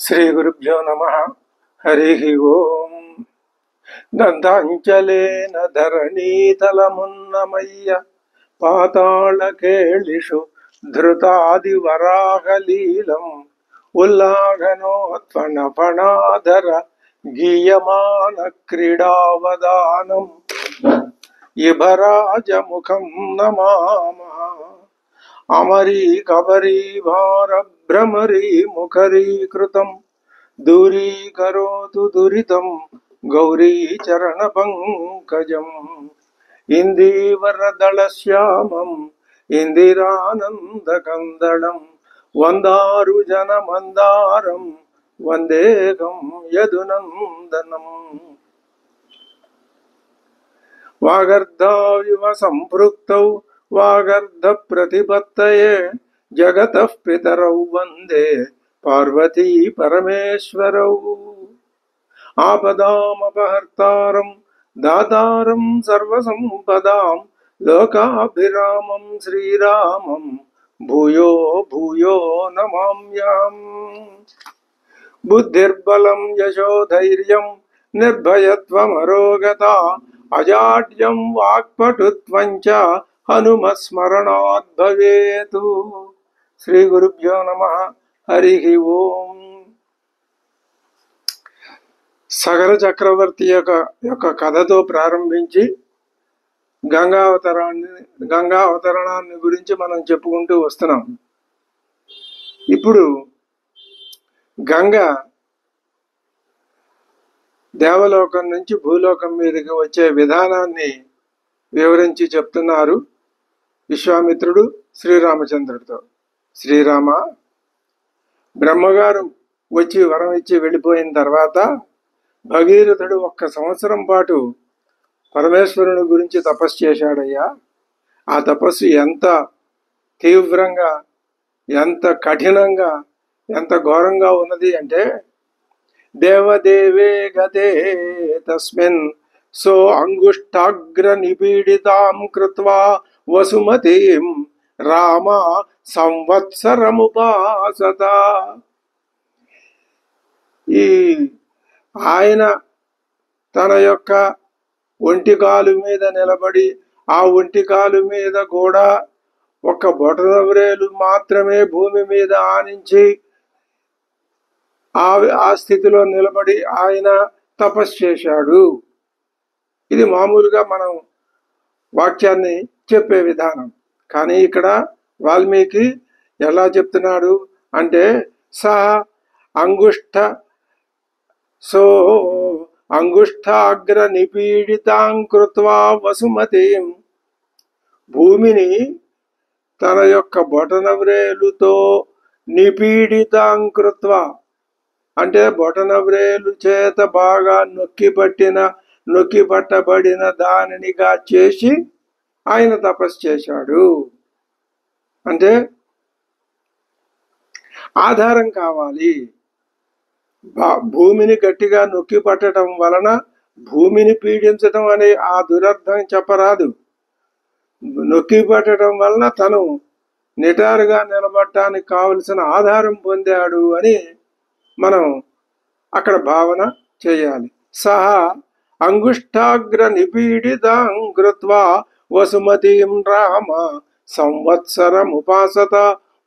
శ్రీ గురుభ్యో నమః. హరి ఓం. దంతాంచలేన ధరణీతలమున్నమయ్య పాతాళకేళిషు ధృతాదివరాహలీలం ఉల్లాఘనోత్ఫణఫణాధర గీయమాన క్రీడావదానం ఇభరాజముఖం నమామః. అమరీ కబరీ భార భ్రమరీ ముఖరీకృతం దూరీకరోతు దురితం గౌరీ చరణ పంకజం ఇందీవరదళశ్యామం ఇందిరానందకందళం వందారు జనమందారం వందేకం యదునందనం. వాగర్ధావివ సంపృక్తౌ వాగర్ధ ప్రతిపత్తయే జగతః పితరౌ వందే పార్వతీ పరమేశ్వరౌ. ఆపదామపహర్తారం దాతారం సర్వసంపదాం లోకాభిరామం శ్రీరామం భూయో భూయో నమామ్యాం. బుద్ధిర్బలం యశోధైర్యం నిర్భయత్వమరోగత అజాడ్యం వాక్పటుత్వం చ హనుమస్మరణాత్ భవేతు. శ్రీ గురుభ్యో నమః. హరి ఓం. సగర చక్రవర్తి యొక్క కథతో ప్రారంభించి గంగా అవతరణాన్ని గురించి మనం చెప్పుకుంటూ వస్తున్నాం. ఇప్పుడు గంగ దేవలోకం నుంచి భూలోకం మీదకి వచ్చే విధానాన్ని వివరించి చెప్తున్నారు విశ్వామిత్రుడు శ్రీరామచంద్రుడితో. శ్రీరామ, బ్రహ్మగారు వచ్చి వరం ఇచ్చి వెళ్ళిపోయిన తర్వాత భగీరథుడు 1 సంవత్సరం పాటు పరమేశ్వరుని గురించి తపస్సు చేశాడయ్యా. ఆ తపస్సు ఎంత తీవ్రంగా, ఎంత కఠినంగా, ఎంత ఘోరంగా ఉన్నది అంటే దేవదేవే గతే తస్మిన్ సో అంగుష్టాగ్ర నిపీడితాం కృత్వా వసుమతీం రామ సంవత్సరముపాసత. ఈ ఆయన తన యొక్క ఒంటికాలు మీద నిలబడి ఆ ఒంటికాలు మీద కూడా 1 బొటనవ్రేలు మాత్రమే భూమి మీద ఆనించి ఆ స్థితిలో నిలబడి ఆయన తపస్సు చేశాడు. ఇది మామూలుగా మనం వాక్యాన్ని చెప్పే విధానం. కానీ ఇక్కడ వాల్మీకి ఎలా చెప్తున్నాడు అంటే అంగుష్టాగ్ర నిపీడితాం కృత్వా వసుమతీం. భూమిని తన యొక్క బొటనవ్రేలుతో నిపీడితాం కృత్వా అంటే బొటనవ్రేలు చేత బాగా నొక్కి పట్టబడిన దానినిగా చేసి ఆయన తపస్సు చేశాడు. అంటే ఆధారం కావాలి. భూమిని గట్టిగా నొక్కి పట్టడం వలన భూమిని పీడించడం అనే ఆ దురర్థం చెప్పరాదు. నొక్కి పట్టడం వలన తను నిటారుగా నిలబడటానికి కావలసిన ఆధారం పొందాడు అని మనం అక్కడ భావన చేయాలి. సహా అంగుష్టాగ్ర నిపీడితాం కృత్వా వసుమతీం రామ సంవత్సరం ఉపాసత.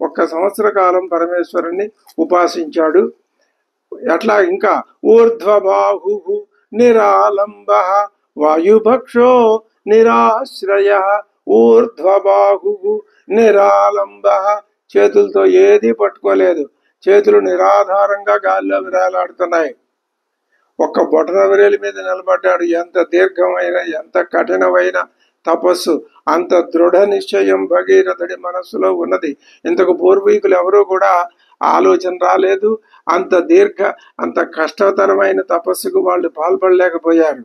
1 సంవత్సర కాలం పరమేశ్వరుణ్ణి ఉపాసించాడు. ఎట్లా ఇంకా ఊర్ధ్వబాహు నిరాలంబ వాయుభక్షో నిరాశ్రయ. ఊర్ధ్వబాహు నిరాలంబ, చేతులతో ఏది పట్టుకోలేదు, చేతులు నిరాధారంగా గాల్లో విరాలాడుతున్నాయి. 1 బొటనవ్రేలి మీద నిలబడ్డాడు. ఎంత దీర్ఘమైన, ఎంత కఠినమైన తపస్సు, అంత దృఢ నిశ్చయం భగీరథుడి మనస్సులో ఉన్నది. ఇంతకు పూర్వీకులు ఎవరూ కూడా ఆలోచన రాలేదు. అంత కష్టతరమైన తపస్సుకు వాళ్ళు పాల్పడలేకపోయారు.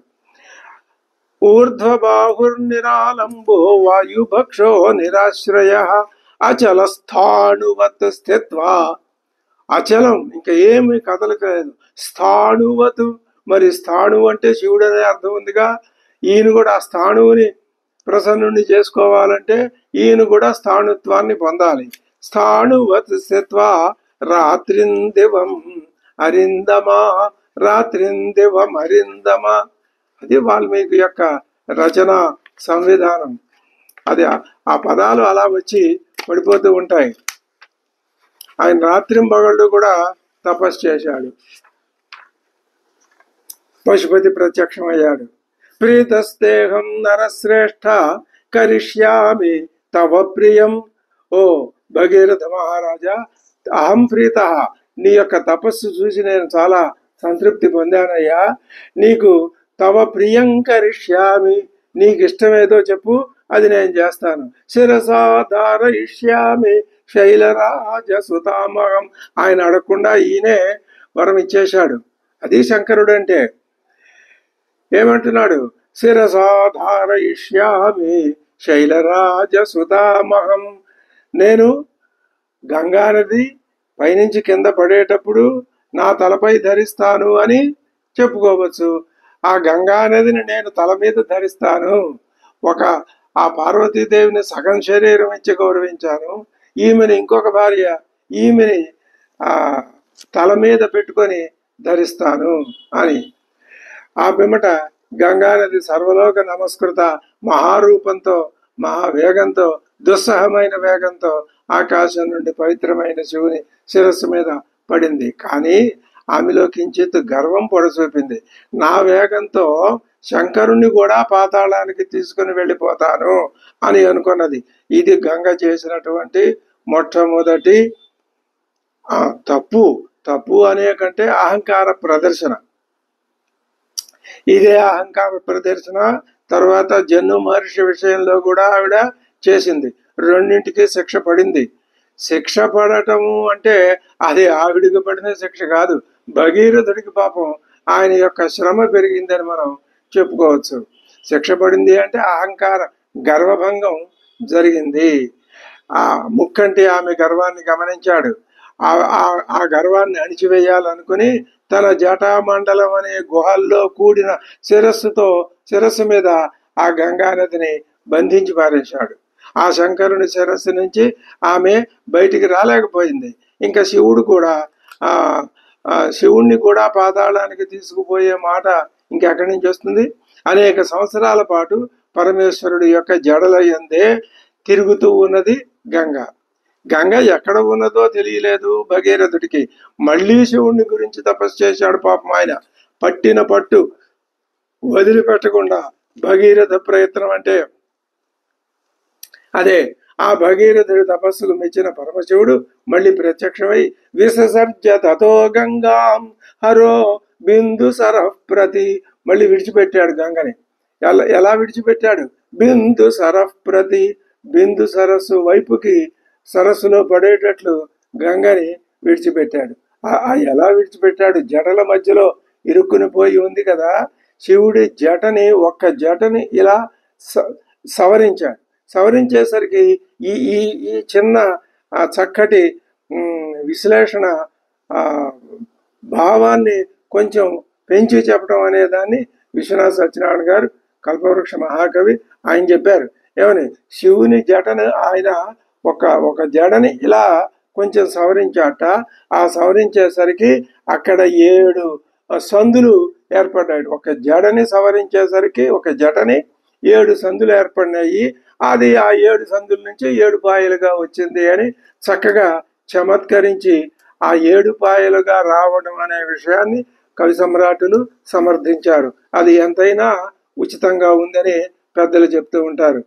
ఊర్ధ్వబాహుర్నిరాలంబో వాయుభక్షో నిరాశ్రయ అచల స్థాణువత్ స్థిత్వా. అచలం, ఇంకా ఏమి కదలలేదు. స్థాణువతు, మరి స్థాణు అంటే శివుడు అనే అర్థం ఉందిగా. ఈయన కూడా ఆ స్థాణువుని ప్రసన్నుని చేసుకోవాలంటే ఈయన కూడా స్థాణుత్వాన్ని పొందాలి. స్థాణువత్ స్థిత్వా రాత్రిం దివం అరిందమా రాత్రిందివం అరిందమా. అది వాల్మీకి యొక్క రచన సంవిధానం. అది ఆ పదాలు అలా వచ్చి పడిపోతూ ఉంటాయి. ఆయన రాత్రింబగళ్ళు కూడా తపస్సు చేశాడు. పశుపతి ప్రత్యక్షమయ్యాడు. ప్రీతస్తేహం నరశ్రేష్ఠ కరిష్యామి తవ ప్రియం. ఓ భగీరథ మహారాజా, అహం ప్రీత, నీ యొక్క తపస్సు చూసి నేను చాలా సంతృప్తి పొందానయ్యా. నీకు తవ ప్రియం కరిష్యామి, నీకు ఇష్టమేదో చెప్పు, అది నేను చేస్తాను. శిరసాధారయిష్యామి శైలరాజ సుతామహం. ఆయన అడగకుండా ఈయనే వరం ఇచ్చేశాడు. అది శంకరుడు అంటే. ఏమంటున్నాడు? శిరసాధారయిష్యామి శైలరాజ సుతామహం. నేను గంగానది పైనుంచి కింద పడేటప్పుడు నా తలపై ధరిస్తాను అని చెప్పుకోవచ్చు. ఆ గంగానదిని నేను తల మీద ధరిస్తాను. ఆ పార్వతీదేవిని సగం శరీరం ఇచ్చి గౌరవించాను. ఈమెని ఇంకొక భార్య, ఈమెని తల మీద పెట్టుకొని ధరిస్తాను అని. ఆ పిమ్మట గంగానది సర్వలోక నమస్కృత మహారూపంతో, మహావేగంతో, దుస్సహమైన వేగంతో ఆకాశం నుండి పవిత్రమైన శివుని శిరస్సు మీద పడింది. కానీ ఆమెలో కించిత్ గర్వం పొడచూపింది. నా వేగంతో శంకరుణ్ణి కూడా పాతాళానికి తీసుకుని వెళ్ళిపోతాను అని అనుకున్నది. ఇది గంగ చేసినటువంటి మొట్టమొదటి తప్పు అనే కంటే అహంకార ప్రదర్శన. ఇదే అహంకార ప్రదర్శన తర్వాత జన్ను మహర్షి విషయంలో కూడా ఆవిడ చేసింది. రెండింటికి శిక్ష పడింది. శిక్ష పడటము అంటే అది ఆవిడికి పడిన శిక్ష కాదు, భగీరథుడికి పాపం ఆయన యొక్క శ్రమ పెరిగిందని మనం చెప్పుకోవచ్చు. శిక్ష పడింది అంటే అహంకార గర్వభంగం జరిగింది. ముక్కంటి ఆమె గర్వాన్ని గమనించాడు. ఆ గర్వాన్ని అణిచివేయాలనుకుని తన జటామండలం అనే గుహల్లో కూడిన శిరస్సు మీద ఆ గంగానదిని బంధించి పారేశాడు. ఆ శంకరుని శిరస్సు నుంచి ఆమె బయటికి రాలేకపోయింది. ఇంకా శివుణ్ణి కూడా పాతాళానికి తీసుకుపోయే మాట ఇంకెక్కడి నుంచి వస్తుంది? అనేక సంవత్సరాల పాటు పరమేశ్వరుడి యొక్క జడల యందే తిరుగుతూ ఉన్నది గంగ. గంగ ఎక్కడ ఉన్నదో తెలియలేదు భగీరథుడికి. మళ్ళీ శివుణ్ణి గురించి తపస్సు చేశాడు పాపం ఆయన. పట్టిన పట్టు వదిలిపెట్టకుండా భగీరథ ప్రయత్నం అంటే అదే. ఆ భగీరథుడి తపస్సుకు మెచ్చిన పరమశివుడు మళ్ళీ ప్రత్యక్షమై విసర్జ తతో గంగాం హరో బిందు సరఃప్రతి. మళ్ళీ విడిచిపెట్టాడు గంగని. ఎలా విడిచిపెట్టాడు? బిందు సరఃప్రతి, బిందు సరస్సు వైపుకి సరస్సులో పడేటట్లు గంగని విడిచిపెట్టాడు. ఎలా విడిచిపెట్టాడు? జటల మధ్యలో ఇరుక్కుని పోయి ఉంది కదా. శివుడి ఒక్క జటని ఇలా సవరించాడు. సవరించేసరికి ఈ చిన్న చక్కటి విశ్లేషణ భావాన్ని కొంచెం పెంచి చెప్పడం అనే దాన్ని విశ్వనాథ సత్యనారాయణ గారు, కల్పవృక్ష మహాకవి, ఆయన చెప్పారు. ఏమని? శివుని జటను ఆయన ఒక జడని ఇలా కొంచెం సవరించాట. ఆ సవరించేసరికి అక్కడ 7 సందులు ఏర్పడ్డాయి. ఒక జడని సవరించేసరికి ఒక జటని 7 సందులు ఏర్పడినాయి. అది ఆ 7 సందుల నుంచి 7 పాయలుగా వచ్చింది అని చక్కగా చమత్కరించి ఆ 7 పాయలుగా రావడం అనే విషయాన్ని కవి సమ్రాటులు సమర్థించారు. అది ఎంతైనా ఉచితంగా ఉందని పెద్దలు చెప్తూ ఉంటారు.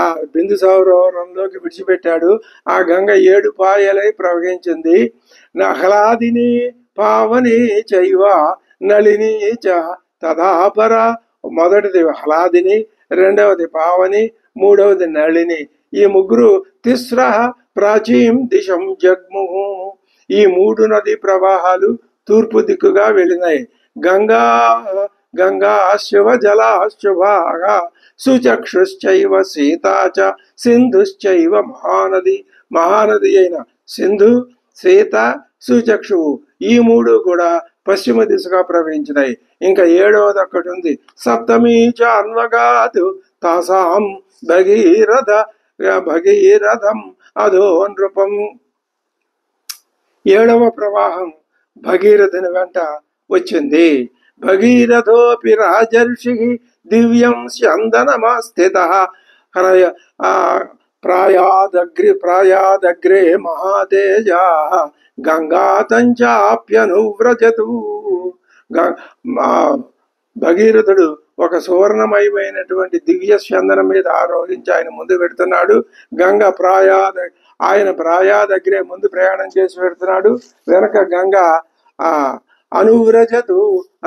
ఆ బిందు సరోవరంలోకి విడిచిపెట్టాడు. ఆ గంగ 7 పాయలై ప్రవహించింది. నహ్లాదిని పావని చైవ నళిని చ తదాపర. మొదటిది హ్లాదిని, రెండవది పావని, మూడవది నళిని. ఈ ముగ్గురు తిస్ర ప్రాచీం దిశం జగ్ముహు. ఈ 3 నదీ ప్రవాహాలు తూర్పు దిక్కుగా వెళ్ళినాయి. గంగా శివ జలా శుభాగా సుచక్షుశ్చైవ సీతా చ సింధుశ్చైవ మహానది అయిన సింధు, సీత, సుచక్షువు ఈ 3 కూడా పశ్చిమ దిశగా ప్రవహించినాయి. ఇంకా 7వది ఒక్కటి ఉంది. సప్తమీ చ అన్వగాతు తాసాం భగీరథం అధో నృపం. 7వ ప్రవాహం భగీరథుని వెంట వచ్చింది. భగీరథోపి రాజర్షి దివ్యం స్యందనమాస్థిత ప్రాయాదగ్రే మహాతేజ గంగాతంచాప్యనువ్రజతు. భగీరథుడు ఒక సువర్ణమయమైనటువంటి దివ్య స్యందనం మీద ఆరోహించి ఆయన ముందు పెడుతున్నాడు. గంగ ఆయన ప్రాయాదగ్రే ముందు ప్రయాణం చేసి పెడుతున్నాడు. వెనక గంగ అనువ్రజతు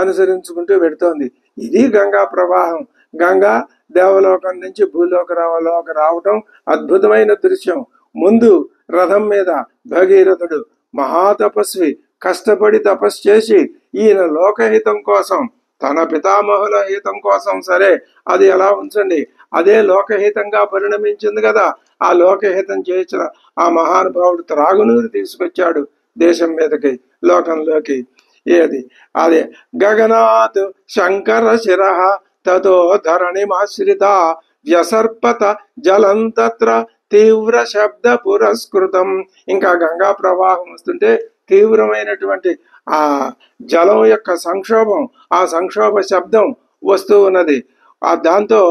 అనుసరించుకుంటూ పెడుతోంది. ఇది గంగా ప్రవాహం. గంగా దేవలోకం నుంచి భూలోకలోకి రావటం అద్భుతమైన దృశ్యం. ముందు రథం మీద భగీరథుడు మహాతపస్వి, కష్టపడి తపస్సు చేసి ఈయన లోకహితం కోసం, తన పితామహుల హితం కోసం, సరే అది ఎలా ఉంచండి, అదే లోకహితంగా పరిణమించింది కదా. ఆ లోకహితం చేసిన ఆ మహానుభావుడు త్రాగునీరు తీసుకొచ్చాడు దేశం మీదకి, లోకంలోకి. ఏది అదే గగనాత్ శంకర శిర తతో ధరణిమాశ్రిత వ్యసర్పత జలం తత్ర తీవ్ర శబ్ద పురస్కృతం. ఇంకా గంగా ప్రవాహం వస్తుంటే తీవ్రమైనటువంటి ఆ జలం యొక్క సంక్షోభం, ఆ సంక్షోభ శబ్దం వస్తూ ఉన్నది. దాంతో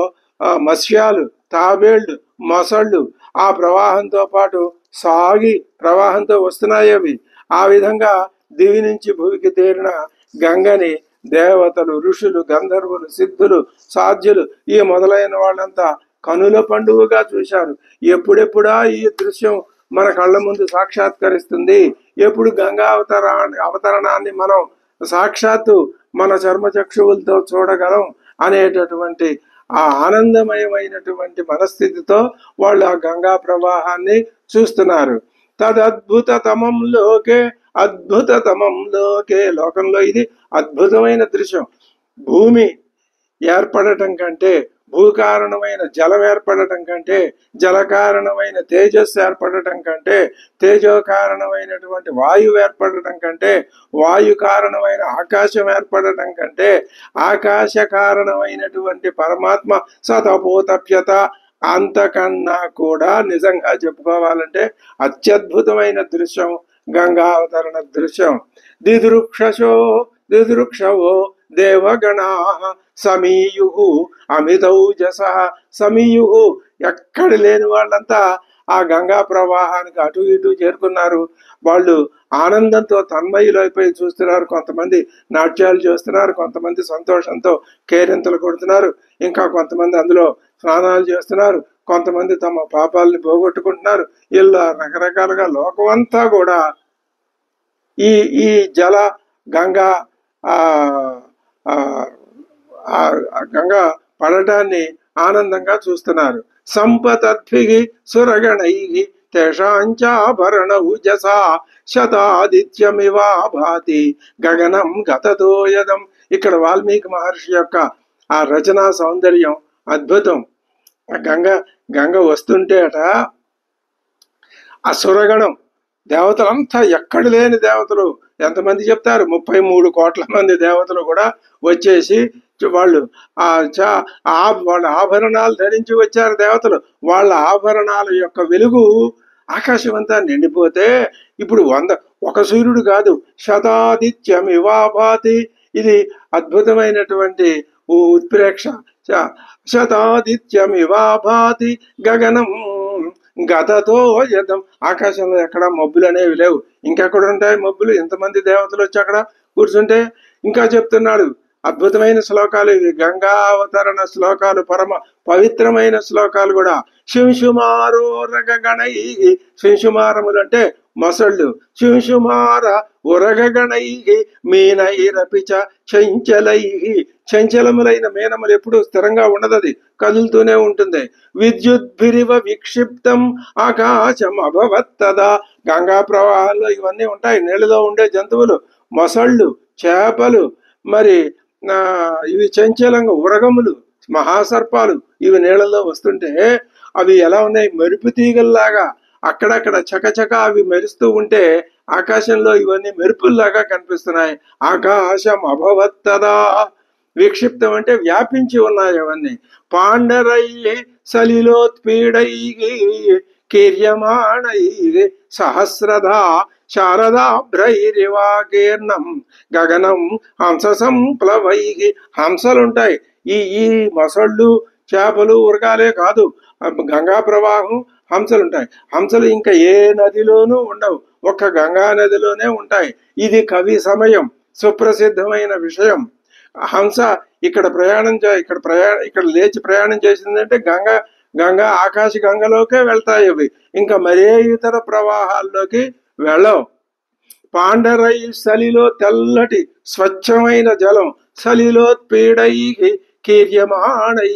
మత్స్యాలు, తాబేళ్లు, మొసళ్ళు ఆ ప్రవాహంతో పాటు సాగి ప్రవాహంతో వస్తున్నాయి అవి. ఆ విధంగా దివి నుంచి భూమికి తేరిన గంగని దేవతలు, ఋషులు, గంధర్వులు, సిద్ధులు, సాధ్యులు ఈ మొదలైన వాళ్ళంతా కనుల పండుగగా చూశారు. ఎప్పుడెప్పుడా ఈ దృశ్యం మన కళ్ళ ముందు సాక్షాత్కరిస్తుంది, ఎప్పుడు గంగా అవతరణాన్ని మనం సాక్షాత్తు మన చర్మచక్షువులతో చూడగలం అనేటటువంటి ఆ ఆనందమయమైనటువంటి మనస్థితితో వాళ్ళు ఆ గంగా ప్రవాహాన్ని చూస్తున్నారు. తదద్భుతతమం లోకే, అద్భుతతమం లోకే, లోకంలో ఇది అద్భుతమైన దృశ్యం. భూమి ఏర్పడటం కంటే, భూకారణమైన జలం ఏర్పడటం కంటే, జలకారణమైన తేజస్సు ఏర్పడటం కంటే, తేజో కారణమైనటువంటి వాయువు ఏర్పడటం కంటే, వాయు కారణమైన ఆకాశం ఏర్పడటం కంటే, ఆకాశ కారణమైనటువంటి పరమాత్మ సతపోతప్యత అంతకన్నా కూడా నిజంగా చెప్పుకోవాలంటే అత్యద్భుతమైన దృశ్యం గంగా అవతరణ దృశ్యం. దిదృక్షవో దేవగణా సమీయు అమితౌజస. సమీయు ఎక్కడ లేని వాళ్ళంతా ఆ గంగా ప్రవాహానికి అటు ఇటు చేరుకున్నారు. వాళ్ళు ఆనందంతో తన్మయులైపోయి చూస్తున్నారు. కొంతమంది నాట్యాలు చేస్తున్నారు, కొంతమంది సంతోషంతో కేరింతలు కొడుతున్నారు, ఇంకా కొంతమంది అందులో స్నానాలు చేస్తున్నారు, కొంతమంది తమ పాపాలని పోగొట్టుకుంటున్నారు. ఇలా రకరకాలుగా లోకమంతా కూడా ఈ ఈ జల గంగా గంగా పడటాన్ని ఆనందంగా చూస్తున్నారు. సంపతద్భిః సురగణైః తేషాంచాభరణ ఊజసా శతాదిత్యమివా భాతి గగనం గతతో యదం. ఇక్కడ వాల్మీకి మహర్షి యొక్క ఆ రచనా సౌందర్యం అద్భుతం. గంగ వస్తుంటే అట ఆ సురగణం దేవతలంతా ఎక్కడ లేని దేవతలు ఎంతమంది చెప్తారు, 33 కోట్ల మంది దేవతలు కూడా వచ్చేసి వాళ్ళు వాళ్ళ ఆభరణాలు ధరించి వచ్చారు దేవతలు. వాళ్ళ ఆభరణాల యొక్క వెలుగు ఆకాశం అంతా నిండిపోతే ఇప్పుడు ఒక సూర్యుడు కాదు, శతాదిత్యమివాభాతి. ఇది అద్భుతమైనటువంటి ఉత్ప్రేక్ష. శతాదిత్యమివాభాతి గగనం గతతో యదం. ఆకాశంలో ఎక్కడ మబ్బులు అనేవి లేవు. ఇంకెక్కడ ఉంటాయి మబ్బులు? ఎంతమంది దేవతలు వచ్చి అక్కడ కూర్చుంటే. ఇంకా చెప్తున్నాడు అద్భుతమైన శ్లోకాలు ఇవి, గంగా అవతరణ శ్లోకాలు, పరమ పవిత్రమైన శ్లోకాలు కూడా. శింశుమారోరగణై, శింశుమారములు అంటే మొసళ్ళు. శింశుమార ఉరగగణై మీనైరపిచ చంచలై. చంచలములైన మీనములు ఎప్పుడు స్థిరంగా ఉండదు, అది కదులుతూనే ఉంటుంది. విద్యుద్భిరివ విక్షిప్తం ఆకాశం అభవత్తదా. గంగా ప్రవాహాల్లో ఇవన్నీ ఉంటాయి, నీళ్ళలో ఉండే జంతువులు, మొసళ్ళు, చేపలు, మరి ఇవి చంచలంగా ఉరగములు, మహాసర్పాలు, ఇవి నీళ్ళలో వస్తుంటే అవి ఎలా ఉన్నాయి, మెరుపు తీగల్లాగా అక్కడక్కడ చకచక అవి మెరుస్తూ ఉంటే ఆకాశంలో ఇవన్నీ మెరుపుల్లాగా కనిపిస్తున్నాయి. ఆకాశం అభవత్తదా. విక్షిప్తం అంటే వ్యాపించి ఉన్నాయి అవన్నీ. పాండరై సలిలోత్పీడై కీర్యమాణై సహస్రధా శారదాభ్రైరివాకీర్ణం గగనం హంస సంప్లవై. హంసలుంటాయి. ఈ ఈ మొసళ్ళు చేపలు ఉరగాలే కాదు, గంగా ప్రవాహం హంసలుంటాయి. హంసలు ఇంకా ఏ నదిలోనూ ఉండవు, ఒక్క గంగా నదిలోనే ఉంటాయి. ఇది కవి సమయం, సుప్రసిద్ధమైన విషయం. హంస ఇక్కడ ఇక్కడ లేచి ప్రయాణం చేసిందంటే గంగా ఆకాశ గంగలోకే వెళ్తాయి అవి, ఇంకా మరే ఇతర ప్రవాహాల్లోకి వెళ్ళవు. పాండరై సలిలో తెల్లటి స్వచ్ఛమైన జలం, సలిలోత్పీడై కీర్యమాణై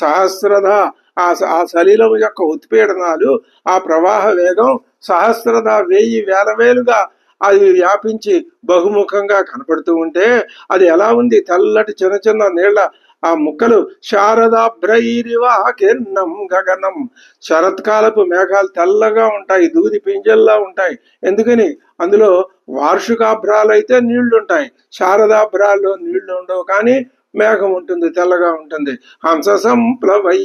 సహస్రధ. ఆ సలిలం యొక్క ఉత్పీడనాలు, ఆ ప్రవాహ వేగం సహస్రధ 1000 వేల వేలుగా అది వ్యాపించి బహుముఖంగా కనపడుతూ ఉంటే అది ఎలా ఉంది? తెల్లటి చిన్న చిన్న నీళ్ల ఆ ముక్కలు. శారదాభ్రైరివాకీర్ణం గగనం. శరత్కాలపు మేఘాలు తెల్లగా ఉంటాయి, దూది పింజల్లా ఉంటాయి. ఎందుకని? అందులో వార్షికాభ్రాలు అయితే నీళ్లుంటాయి, శారదాభ్రాల్లో నీళ్లు ఉండవు, కానీ మేఘం ఉంటుంది, తెల్లగా ఉంటుంది. హంస సంప్లవై.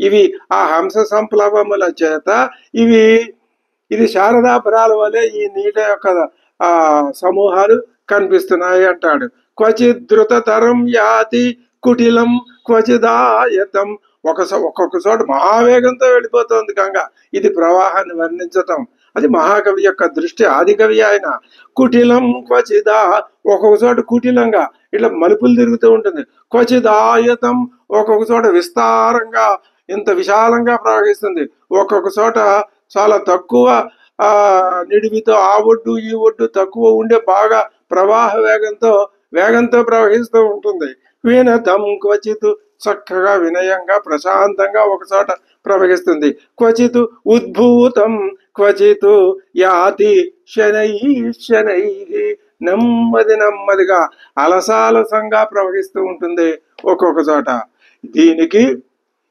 ఇవి ఆ హంస సంప్లవముల చేత ఇది శారదాభ్రాల వలె ఈ నీటి యొక్క సమూహాలు కనిపిస్తున్నాయి అంటాడు. క్వచిద్రుతతరం యాతి కుటిలం క్వచిదాయతం. ఒక్కొక్క చోట మహావేగంతో వెళ్ళిపోతుంది గంగ. ఇది ప్రవాహాన్ని వర్ణించటం. అది మహాకవి యొక్క దృష్టి, ఆదికవి ఆయన. కుటిలం క్వచిదా, ఒక్కొక్క చోట కుటిలంగా ఇట్లా మలుపులు తిరుగుతూ ఉంటుంది. క్వచిదాయతం, ఒక్కొక్క చోట విస్తారంగా ఇంత విశాలంగా ప్రవహిస్తుంది. ఒక్కొక్క చోట చాలా తక్కువ నిడివితో, ఆ ఒడ్డు ఈ ఒడ్డు తక్కువ ఉండే బాగా ప్రవాహ వేగంతో ప్రవహిస్తూ ఉంటుంది. వినతం క్వచిత్, చక్కగా వినయంగా ప్రశాంతంగా ఒకచోట ప్రవహిస్తుంది. క్వచిత్ ఉద్భూతం క్వచిత్ యాతి శనై శనై, నెమ్మదిగా అలసాలసంగా ప్రవహిస్తూ ఉంటుంది ఒక్కొక్క చోట. దీనికి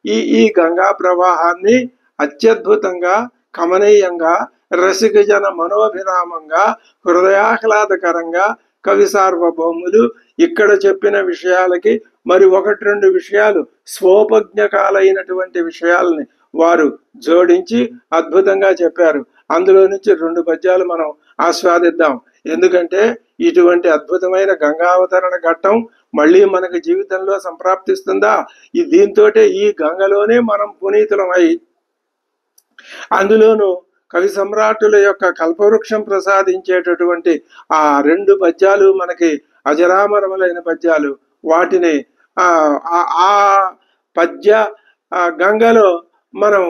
ఈ గంగా ప్రవాహాన్ని అత్యద్భుతంగా, కమనీయంగా, రసికజన మనోభిరామంగా, హృదయాహ్లాదకరంగా కవి సార్వభౌములు ఇక్కడ చెప్పిన విషయాలకి మరి 1-2 విషయాలు, స్వోపజ్ఞకాలైనటువంటి విషయాలని వారు జోడించి అద్భుతంగా చెప్పారు. అందులో నుంచి 2 పద్యాలు మనం ఆస్వాదిద్దాం. ఎందుకంటే ఇటువంటి అద్భుతమైన గంగావతరణ ఘట్టం మళ్ళీ మనకి జీవితంలో సంప్రాప్తిస్తుందా? దీంతోటే ఈ గంగలోనే మనం పునీతులమై, అందులోనూ కవి సమ్రాటుల యొక్క కల్పవృక్షం ప్రసాదించేటటువంటి ఆ 2 పద్యాలు మనకి అజరామరములైన పద్యాలు. వాటిని ఆ పద్య గంగలో మనం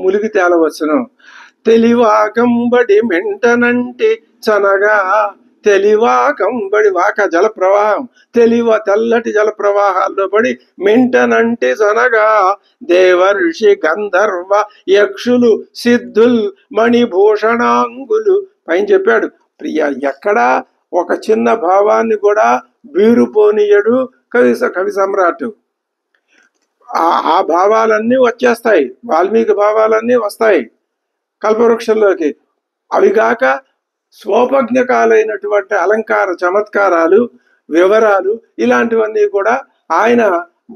ములిగి తేలవచ్చును. తెలివాకంబడి మెంటనంటి చనగా, తెలివాకంబడి వాక జల ప్రవాహం, తెల్లటి జల ప్రవాహాల్లో పడి మెంటనంటి చనగా, దేవర్షి గంధర్వ యక్షులు సిద్ధుల్ మణిభూషణాంగులు. పైన చెప్పాడు, ప్రియ ఎక్కడా ఒక చిన్న భావాన్ని కూడా బీరుపోనీయడు కవి సమ్రాట్. ఆ భావాలన్నీ వచ్చేస్తాయి, వాల్మీకి భావాలన్నీ వస్తాయి కల్పవృక్షంలోకి. అవిగాక స్వోపజ్ఞకాలైనటువంటి అలంకార చమత్కారాలు, వివరాలు, ఇలాంటివన్నీ కూడా ఆయన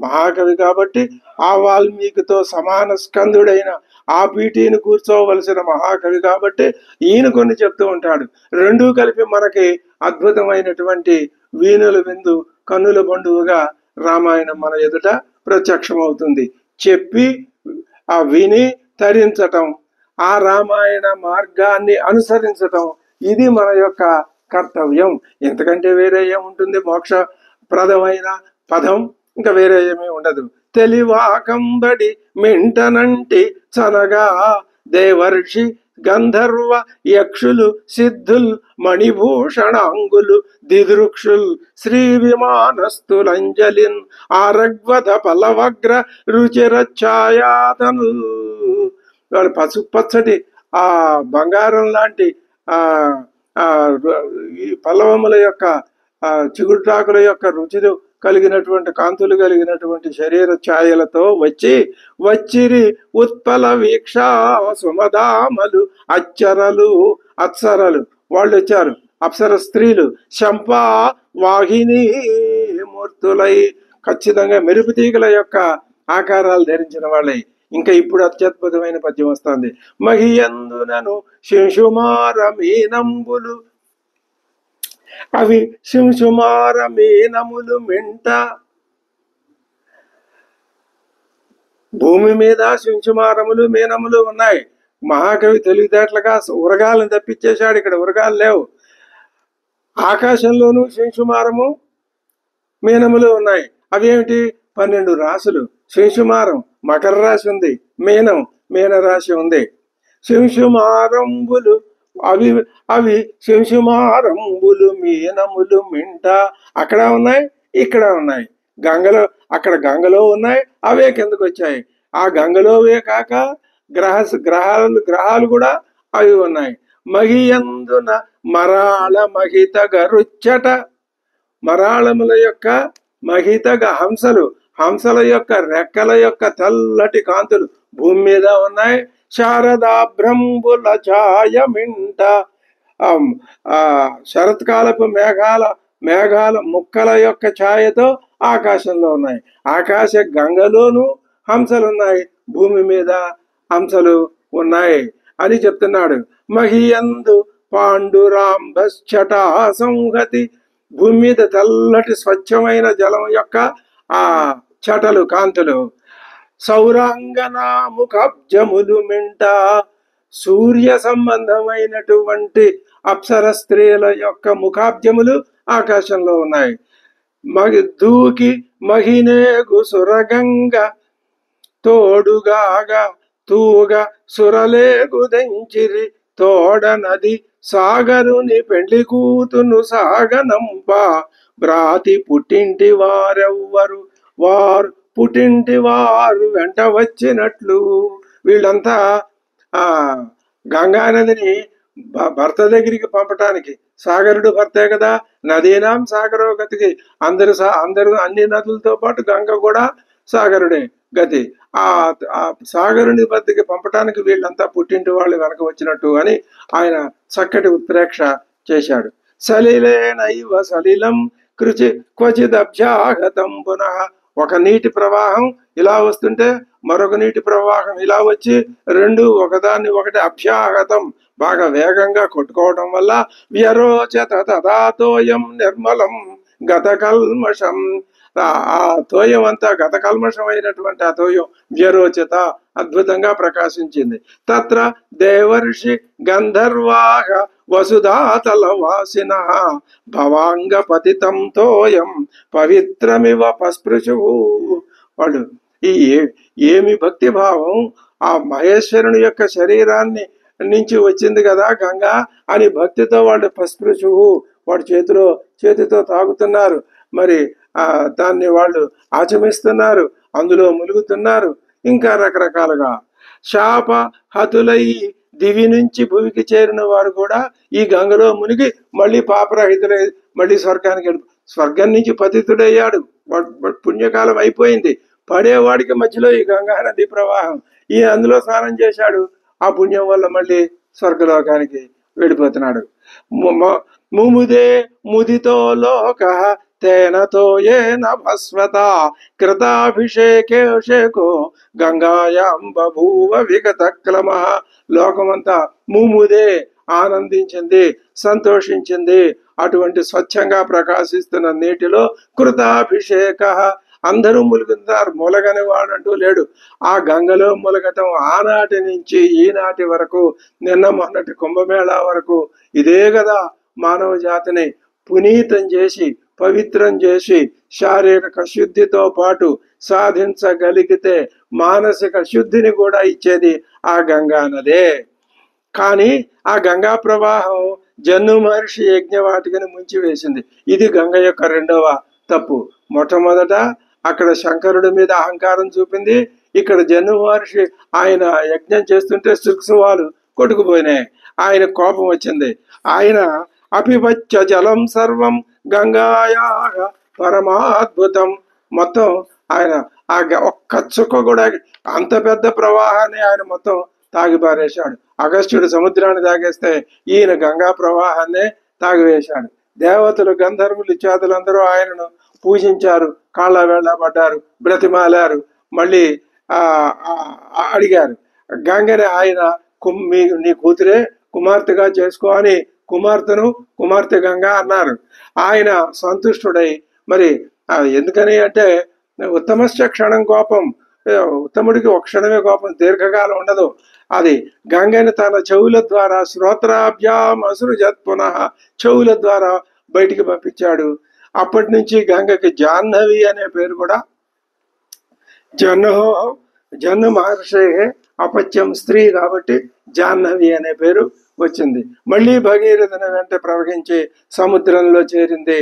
మహాకవి కాబట్టి, ఆ వాల్మీకితో సమాన స్కందుడైన ఆ పీఠీని కూర్చోవలసిన మహాకవి కాబట్టి ఈయన కొన్ని చెప్తూ ఉంటాడు. 2 కలిపి మనకి అద్భుతమైనటువంటి వీణుల విందు, కన్నుల బంధువుగా రామాయణం మన ఎదుట ప్రత్యక్షమవుతుంది. చెప్పి విని తరించటం, ఆ రామాయణ మార్గాన్ని అనుసరించటం, ఇది మన యొక్క కర్తవ్యం. ఎంతకంటే వేరే ఏముంటుంది? మోక్షప్రదమైన పదం ఇంకా వేరే ఏమీ ఉండదు. తెలివాకంబడి మెంటనంటి చనగా, దేవర్షి గంధర్వ యక్షులు సిద్ధుల్ మణిభూషణాంగులు దిదృక్షుల్ శ్రీ విమానస్తులంజలిన్ ఆరగ్వద పల్లవగ్ర రుచిరఛాయాతను. వాళ్ళు పసుపచ్చటి ఆ బంగారం లాంటి ఈ పల్లవముల యొక్క చిగురుటాకుల యొక్క రుచులు కలిగినటువంటి, కాంతులు కలిగినటువంటి శరీర ఛాయలతో వచ్చిరి ఉత్పల వీక్ష సుమదామలు అప్సరలు వాళ్ళు వచ్చారు, అప్సర స్త్రీలు. శంపా వాహిని మూర్తులై, ఖచ్చితంగా మెరుపు తీగల యొక్క ఆకారాలు ధరించిన వాళ్ళై. ఇంకా ఇప్పుడు అత్యద్భుతమైన పద్యం వస్తుంది. మహియందునను శింశుమార మీనంబులు, అవి శింశుమార మీనములు మింట. భూమి మీద శింశుమారములు మీనములు ఉన్నాయి. మహాకవి తెలివితేటలుగా ఉరగాలను తప్పించేశాడు. ఇక్కడ ఉరగాలు లేవు. ఆకాశంలోనూ శింశుమారము మీనములు ఉన్నాయి. అవేమిటి? 12 రాశులు. శింశుమారం మకర రాశి ఉంది, మీన రాశి ఉంది. శింశుమారంబులు అవి అవి శింశుమారంబులు మీనములు మింట. అక్కడ ఉన్నాయి, ఇక్కడ ఉన్నాయి. గంగలో అక్కడ గంగలో ఉన్నాయి, అవే కిందకు వచ్చాయి. ఆ గంగలోవే కాక గ్రహాలు కూడా అవి ఉన్నాయి. మహియందున మరాళ మహిత గరుచ్చట. మరాళముల యొక్క మహితగ హంసల యొక్క రెక్కల యొక్క తెల్లటి కాంతులు భూమి మీద ఉన్నాయి. శారదాభ్రంబుల ఛాయమింట. శరత్కాలపు మేఘాల ముక్కల యొక్క ఛాయతో ఆకాశంలో ఉన్నాయి. ఆకాశ గంగలోనూ హంసలున్నాయి, భూమి మీద హంసలు ఉన్నాయి అని చెప్తున్నాడు. మహియందు పాండురాంబశ్చటా సంహతి. భూమి మీద తెల్లటి స్వచ్ఛమైన జలం యొక్క ఆ చటలు కాంతులు. సౌరాంగనా ముఖాబ్జములు మింట. సూర్య సంబంధమైనటువంటి అప్సర స్త్రీల యొక్క ముఖాబ్జములు ఆకాశంలో ఉన్నాయి. దూకి మహినేగు సురగంగ తోడుగాగా తూగ సురలేగు దంచిరి తోడ నది సాగరుని పెండ్లి కూతును సాగనంప. బ్రాతి పుట్టింటి వారెవ్వరు వారు పుట్టింటి వారు వెంట వచ్చినట్లు. వీళ్ళంతా గంగానదిని భర్త దగ్గరికి పంపటానికి, సాగరుడు భర్తే కదా, నదీనాం సాగరో గతికి. అందరూ అన్ని నదులతో పాటు గంగ కూడా సాగరుడే గతి. ఆ సాగరుని వద్దకి పంపటానికి వీళ్ళంతా పుట్టింటి వాళ్ళు వెనక వచ్చినట్టు అని ఆయన చక్కటి ఉత్ప్రేక్ష చేశాడు. సలిలేనైవ సలిలం క్వచిదభ్యాగతం పునః. ఒక నీటి ప్రవాహం ఇలా వస్తుంటే మరొక నీటి ప్రవాహం ఇలా వచ్చి రెండు ఒకదాన్ని ఒకటి అభ్యాగతం బాగా వేగంగా కొట్టుకోవడం వల్ల వ్యరోచత తదాతోయం నిర్మలం గత కల్మషం. ఆ తోయం అంతా గత కల్మషమైనటువంటి ఆ తోయం వ్యరోచత అద్భుతంగా ప్రకాశించింది. తత్ర దేవర్షి గంధర్వాహ వసుధాతల వాసిన భవాంగ పతితం తోయం పవిత్రమివ పస్పృశు. వాడు ఏమి భక్తి భావం! ఆ మహేశ్వరుని యొక్క శరీరాన్ని నుంచి వచ్చింది కదా గంగా అని భక్తితో వాళ్ళు పస్పృశు, వాడు చేతితో తాగుతున్నారు. మరి దాన్ని వాళ్ళు ఆచమిస్తున్నారు, అందులో ములుగుతున్నారు. ఇంకా రకరకాలుగా శాప హతులై దివి నుంచి భూమికి చేరిన వారు కూడా ఈ గంగలో మునిగి మళ్ళీ పాపరహితులై మళ్ళీ స్వర్గం నుంచి పతితుడయ్యాడు. పుణ్యకాలం అయిపోయింది. పడేవాడికి మధ్యలో ఈ గంగా నది ప్రవాహం. ఈ అందులో స్నానం చేశాడు, ఆ పుణ్యం వల్ల మళ్ళీ స్వర్గలోకానికి వెళ్ళిపోతున్నాడు. ముముదే ముదితో లోక తేనతో ఏన భస్వత కృతాభిషేకేషేకో గంగాయాం బభూవ విగత క్లమ. లోకమంతా ముముదే ఆనందించింది, సంతోషించింది. అటువంటి స్వచ్ఛంగా ప్రకాశిస్తున్న నీటిలో కృతాభిషేక. అందరూ ములుగుతారు, మూలగని వాడంటూ లేడు. ఆ గంగలో ములగటం ఆనాటి నుంచి ఈనాటి వరకు, నిన్న మొన్నటి కుంభమేళా వరకు ఇదే కదా మానవ జాతిని పునీతం చేసి పవిత్రం చేసి శారీరక శుద్ధితో పాటు సాధించగలిగితే మానసిక శుద్ధిని కూడా ఇచ్చేది ఆ గంగా నదే. కానీ ఆ గంగా ప్రవాహం జన్ను మహర్షి యజ్ఞవాటికని ముంచివేసింది. ఇది గంగ యొక్క రెండవ తప్పు. మొట్టమొదట అక్కడ శంకరుడి మీద అహంకారం చూపింది. ఇక్కడ జన్ను మహర్షి ఆయన యజ్ఞం చేస్తుంటే శృక్సువాలు కొట్టుకుపోయినాయి. ఆయన కోపం వచ్చింది. ఆయన అపివచ్చ జలం సర్వం గంగాయా పరమాద్భుతం. మొత్తం ఆయన ఒక్క చుక్క కూడా, అంత పెద్ద ప్రవాహాన్ని ఆయన మొత్తం తాగిపారేశాడు. అగస్త్యుడు సముద్రాన్ని తాగేస్తే ఈయన గంగా ప్రవాహాన్ని తాగివేశాడు. దేవతలు గంధర్వులు ఇత్యాదులందరూ ఆయనను పూజించారు, కాళ్ళ వేళ్ళ పడ్డారు, బ్రతిమాలారు. మళ్ళీ అడిగారు. గంగని ఆయన నీ కూతురే కుమార్తెగా చేసుకో అని కుమార్తె గంగ అన్నారు. ఆయన సంతుష్టుడై మరి ఎందుకని అంటే ఉత్తమశ్చ క్షణం కోపం, ఉత్తముడికి ఒక క్షణమే కోపం, దీర్ఘకాలం ఉండదు. అది గంగని తన చెవుల ద్వారా శ్రోత్రాభ్యాం అసృజత్ పునః చెవుల ద్వారా బయటికి పంపించాడు. అప్పటి నుంచి గంగకి జాహ్నవి అనే పేరు కూడా జన్ను మహర్షి అపత్యం స్త్రీ కాబట్టి జాహ్నవి అనే పేరు వచ్చింది. మళ్ళీ భగీరథుని వెంట ప్రవహించి సముద్రంలో చేరింది.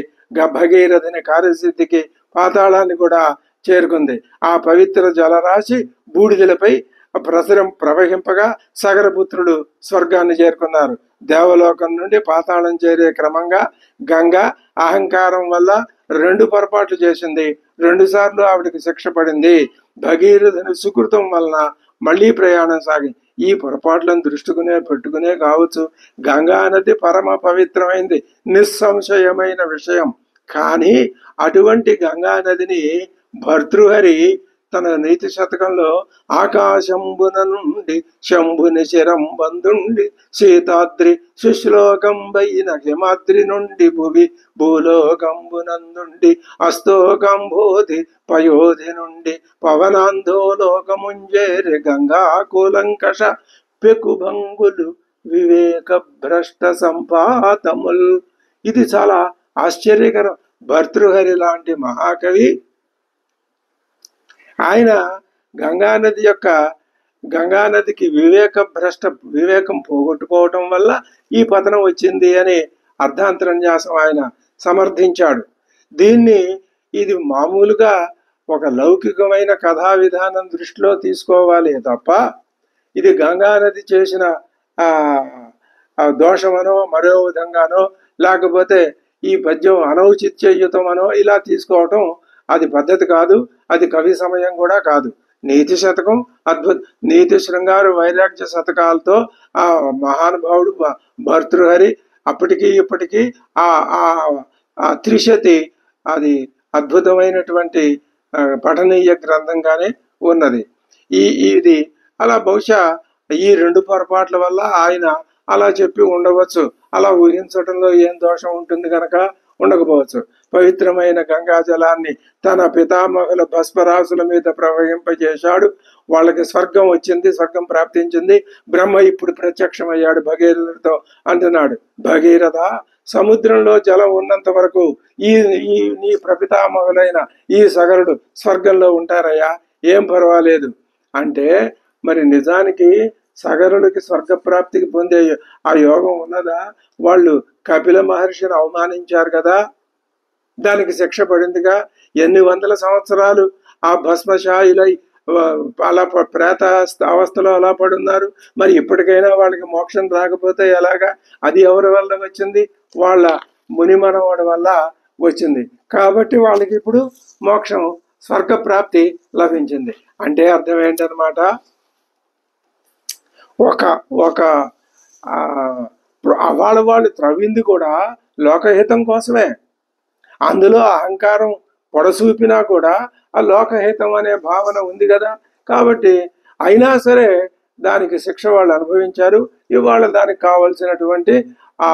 భగీరథుని కార్యసిద్ధికి పాతాళాన్ని కూడా చేరుకుంది. ఆ పవిత్ర జలరాశి బూడిదలపై ప్రవహింపగా సగరపుత్రుడు స్వర్గాన్ని చేరుకున్నారు. దేవలోకం నుండి పాతాళం చేరే క్రమంగా గంగ అహంకారం వల్ల 2 పొరపాట్లు చేసింది. 2 సార్లు ఆవిడకి శిక్ష పడింది. భగీరథుని సుకృతం వలన మళ్లీ ప్రయాణం సాగింది. ఈ పొరపాట్లను పెట్టుకునే కావచ్చు గంగా నది పరమ పవిత్రమైంది, నిస్సంశయమైన విషయం. కానీ అటువంటి గంగా నదిని భర్తృహరి తన నీతి శతకంలో ఆకాశంబున నుండి శంభుని శిరం బంధుండి సీతాద్రి సుశ్లోకంబైన హిమాద్రి నుండి భువి భూలోకంబునందుండి అస్తోకంబోధి పయోధి నుండి పవనాందోలోకముంజేరి గంగా కూలంకష పెకుభంగులు వివేక భ్రష్ట సంపాతముల్. ఇది చాలా ఆశ్చర్యకరం. భర్తృహరి లాంటి మహాకవి ఆయన గంగానదికి వివేకం పోగొట్టుకోవటం వల్ల ఈ పతనం వచ్చింది అని అర్ధాంతరన్యాసం ఆయన సమర్థించాడు. ఇది మామూలుగా ఒక లౌకికమైన కథా విధానం దృష్టిలో తీసుకోవాలి తప్ప ఇది గంగానది చేసిన దోషమనో మరో విధంగానో లేకపోతే ఈ పద్యం అనౌచిత్యయుతమనో ఇలా తీసుకోవటం అది పద్ధతి కాదు. అది కవి సమయం కూడా కాదు. నీతి శతకం నీతి శృంగార వైరాగ్య శతకాలతో ఆ మహానుభావుడు భర్తృహరి అప్పటికి ఇప్పటికీ ఆ త్రిశతి అది అద్భుతమైనటువంటి పఠనీయ గ్రంథంగానే ఉన్నది. ఇది అలా బహుశా ఈ 2 పొరపాట్ల వల్ల ఆయన అలా చెప్పి ఉండవచ్చు. అలా ఊహించడంలో ఏం దోషం ఉంటుంది కనుక ఉండకపోవచ్చు. పవిత్రమైన గంగా జలాన్ని తన పితామహుల భస్మరాశుల మీద ప్రవహింపజేశాడు. వాళ్ళకి స్వర్గం వచ్చింది, స్వర్గం ప్రాప్తించింది. బ్రహ్మ ఇప్పుడు ప్రత్యక్షమయ్యాడు భగీరథుడితో. అంటున్నాడు, భగీరథ, సముద్రంలో జలం ఉన్నంత వరకు నీ ప్రపితామహులైన ఈ సగరుడు స్వర్గంలో ఉంటారయ్యా, ఏం పర్వాలేదు అంటే. మరి నిజానికి సగరులకి స్వర్గప్రాప్తికి పొందే ఆ యోగం ఉన్నదా? వాళ్ళు కపిల మహర్షిని అవమానించారు కదా, దానికి శిక్ష పడిందిగా. ఎన్ని వందల సంవత్సరాలు ఆ భస్మశాయులై అలా ప్రేత అవస్థలో అలా పడున్నారు. మరి ఇప్పటికైనా వాళ్ళకి మోక్షం రాకపోతే ఎలాగా? అది ఎవరి వల్ల వచ్చింది? వాళ్ళ మునిమనవాడి వల్ల వచ్చింది. కాబట్టి వాళ్ళకి ఇప్పుడు మోక్షం, స్వర్గప్రాప్తి లభించింది. అంటే అర్థం ఏంటనమాట? వాళ్ళు త్రవ్వింది కూడా లోకహితం కోసమే. అందులో అహంకారం పొడసూపినా కూడా ఆ లోకహితం అనే భావన ఉంది కదా. కాబట్టి అయినా సరే దానికి శిక్ష వాళ్ళు అనుభవించారు. ఇవాళ దానికి కావలసినటువంటి ఆ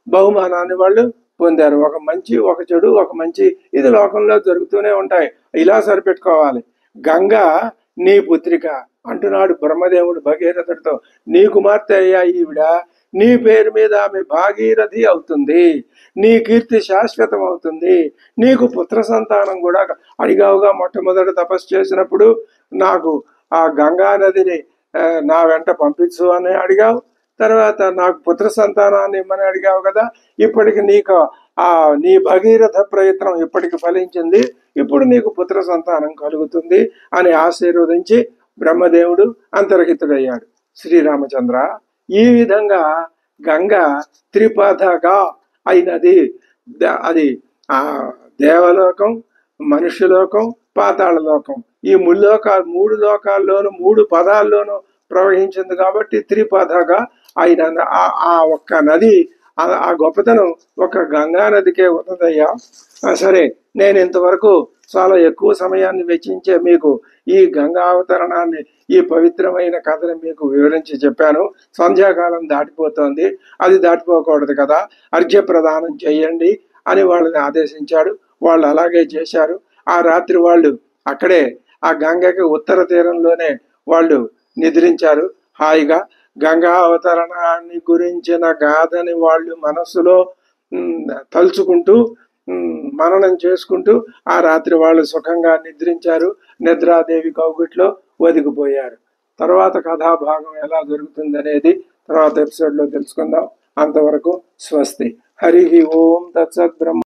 బహుమానాన్ని వాళ్ళు పొందారు. ఒక మంచి, ఒక చెడు, ఒక మంచి, ఇది లోకంలో జరుగుతూనే ఉంటాయి. ఇలా సరిపెట్టుకోవాలి. గంగా నీ పుత్రిక అంటున్నాడు బ్రహ్మదేవుడు భగీరథుడితో. నీ కుమార్తె అయ్యా ఈవిడ, నీ పేరు మీద ఆమె భాగీరథి అవుతుంది, నీ కీర్తి శాశ్వతం అవుతుంది, నీకు పుత్ర సంతానం కూడా. అడిగావుగా మొట్టమొదట తపస్సు చేసినప్పుడు నాకు ఆ గంగా నదిని నా వెంట పంపించు అని అడిగావు. తర్వాత నాకు పుత్ర సంతానాన్ని ఇమ్మని అడిగావు కదా. ఇప్పటికి నీకు నీ భగీరథ ప్రయత్నం ఇప్పటికి ఫలించింది. ఇప్పుడు నీకు పుత్ర సంతానం కలుగుతుంది అని ఆశీర్వదించి బ్రహ్మదేవుడు అంతర్హితుడయ్యాడు. శ్రీరామచంద్ర, ఈ విధంగా గంగ త్రిపథగా అయినది. అది దేవలోకం, మనుష్యలోకం, పాతాళలోకం, ఈ 3 లోకాల్లోనూ 3 పదాల్లోనూ ప్రవహించింది కాబట్టి త్రిపథగా అయిన ఆ ఒక్క నది, ఆ గొప్పతనం ఒక గంగా నదికే ఉన్నదయ్యా. సరే, నేను ఇంతవరకు చాలా ఎక్కువ సమయాన్ని వెచ్చించే మీకు ఈ గంగా అవతరణాన్ని, ఈ పవిత్రమైన కథని మీకు వివరించి చెప్పాను. సంధ్యాకాలం దాటిపోతోంది, అది దాటిపోకూడదు కదా, అర్ఘ్య ప్రదానం చేయండి అని వాళ్ళని ఆదేశించాడు. వాళ్ళు అలాగే చేశారు. ఆ రాత్రి వాళ్ళు అక్కడే ఆ గంగకి ఉత్తర తీరంలోనే వాళ్ళు నిద్రించారు హాయిగా. గంగా అవతరణాన్ని గురించిన గాథని వాళ్ళు మనస్సులో తలుచుకుంటూ మననం చేసుకుంటూ ఆ రాత్రి వాళ్ళు సుఖంగా నిద్రించారు. నిద్రాదేవి కౌగిట్లో ఒదిగిపోయారు. తర్వాత కథాభాగం ఎలా జరుగుతుంది అనేది తర్వాత ఎపిసోడ్లో తెలుసుకుందాం. అంతవరకు స్వస్తి. హరి ఓం తత్సత్ బ్రహ్మ.